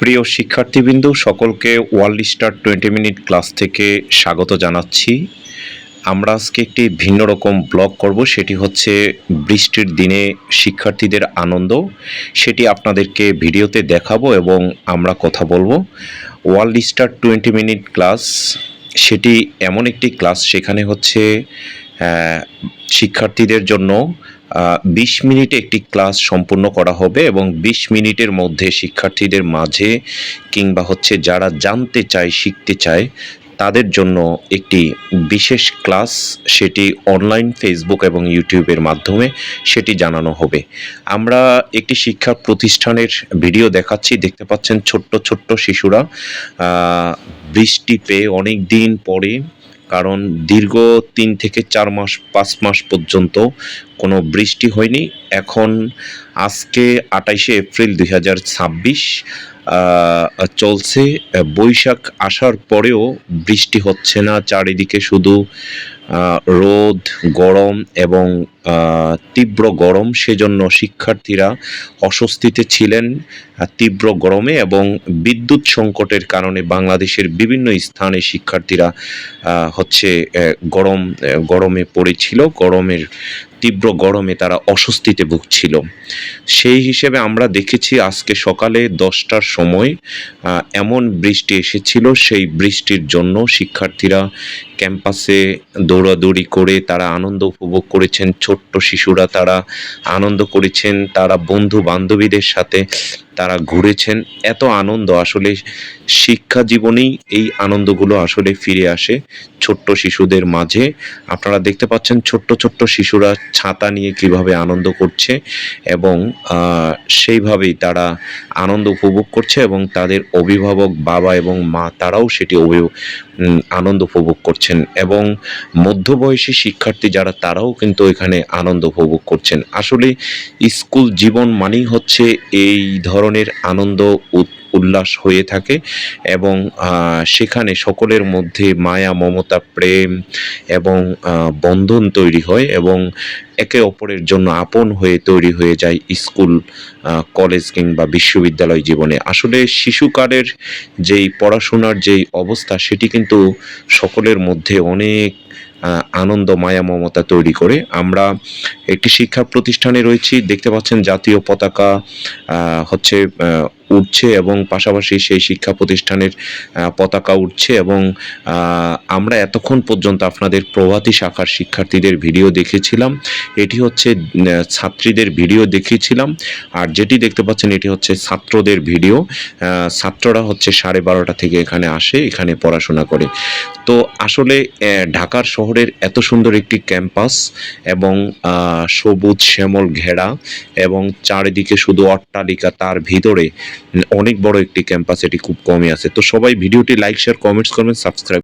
প্রিয় শিক্ষার্থীবৃন্দ, সকলকে ওয়ার্ল্ড স্টার 20 মিনিট ক্লাস থেকে স্বাগত জানাচ্ছি। আমরা আজকে একটি ভিন্ন রকম ব্লগ করব, সেটি হচ্ছে বৃষ্টির দিনে শিক্ষার্থীদের আনন্দ। সেটি আপনাদেরকে ভিডিওতে দেখাবো এবং আমরা কথা বলবো। ওয়ার্ল্ড স্টার 20 মিনিট ক্লাস সেটি এমন একটি ক্লাস, সেখানে হচ্ছে শিক্ষার্থীদের জন্য 20 মিনিটে একটি ক্লাস সম্পূর্ণ করা হবে এবং 20 মিনিটের মধ্যে শিক্ষার্থীদের মাঝে কিংবা হচ্ছে যারা জানতে চায়, শিখতে চায়, তাদের জন্য একটি বিশেষ ক্লাস, সেটি অনলাইন ফেসবুক এবং ইউটিউবের মাধ্যমে সেটি জানানো হবে। আমরা একটি শিক্ষা প্রতিষ্ঠানের ভিডিও দেখাচ্ছি। দেখতে পাচ্ছেন ছোট্ট ছোট্ট শিশুরা বৃষ্টি পেয়ে অনেক দিন পরে, কারণ দীর্ঘ 3 থেকে 4 মাস 5 মাস পর্যন্ত কোনো বৃষ্টি হয়নি। এখন আজকে 28শে এপ্রিল 2026 চলছে। বৈশাখ আসার পরেও বৃষ্টি হচ্ছে না, চারিদিকে শুধু রোদ, গরম এবং তীব্র গরম। সেজন্য শিক্ষার্থীরা অস্বস্তিতে ছিলেন তীব্র গরমে, এবং বিদ্যুৎ সংকটের কারণে বাংলাদেশের বিভিন্ন স্থানে শিক্ষার্থীরা হচ্ছে গরমে পড়েছিল। তীব্র গরমে তারা অস্বস্তিতে ভুগছিল। সেই হিসেবে আমরা দেখেছি আজকে সকালে 10টার সময় এমন বৃষ্টি এসেছিল, সেই বৃষ্টির জন্য শিক্ষার্থীরা ক্যাম্পাসে দৌড়াদৌড়ি করে তারা আনন্দ উপভোগ করেছেন। ছোট্ট শিশুরা তারা আনন্দ করেছেন, তারা বন্ধু বান্ধবীদের সাথে তারা ঘুরেছেন। এত আনন্দ, আসলে শিক্ষা জীবনেই এই আনন্দগুলো আসলে ফিরে আসে ছোট্ট শিশুদের মাঝে। আপনারা দেখতে পাচ্ছেন ছোট্ট ছোট্ট শিশুরা ছাতা নিয়ে কিভাবে আনন্দ করছে, এবং সেইভাবেই তারা আনন্দ উপভোগ করছে, এবং তাদের অভিভাবক বাবা এবং মা তারাও সেটি আনন্দ উপভোগ করছেন, এবং মধ্যবয়সী শিক্ষার্থী যারা তারাও কিন্তু এখানে আনন্দ উপভোগ করছেন। আসলে স্কুল জীবন মানেই হচ্ছে এই ধরনের আনন্দ উল্লাস হয়ে থাকে, এবং সেখানে সকলের মধ্যে মায়া, মমতা, প্রেম এবং বন্ধন তৈরি হয়, এবং একে অপরের জন্য আপন হয়ে তৈরি হয়ে যায় স্কুল, কলেজ কিংবা বিশ্ববিদ্যালয় জীবনে। আসলে শিশুকালের যেই পড়াশোনার যেই অবস্থা, সেটি কিন্তু সকলের মধ্যে অনেক আনন্দ, মায়া, মমতা তৈরি করে। আমরা একটি শিক্ষা প্রতিষ্ঠানে রয়েছি, দেখতে পাচ্ছেন জাতীয় পতাকা হচ্ছে উঠছে, এবং পাশাপাশি সেই শিক্ষা প্রতিষ্ঠানের পতাকা উঠছে, এবং আমরা এতক্ষণ পর্যন্ত আপনাদের প্রভাতী শাখার শিক্ষার্থীদের ভিডিও দেখেছিলাম। এটি হচ্ছে ছাত্রীদের ভিডিও দেখিয়েছিলাম, আর যেটি দেখতে পাচ্ছেন এটি হচ্ছে ছাত্রদের ভিডিও। ছাত্ররা হচ্ছে 12:30 থেকে এখানে আসে, এখানে পড়াশোনা করে। তো আসলে ঢাকার শহরের এত সুন্দর একটি ক্যাম্পাস, এবং সবুজ শ্যামল ঘেরা, এবং চারিদিকে শুধু অট্টালিকা, তার ভিতরে অনেক বড় একটি ক্যাম্পাস, এটি খুব কমই আছে। তো সবাই ভিডিওটি লাইক, শেয়ার, কমেন্টস করবেন, সাবস্ক্রাইব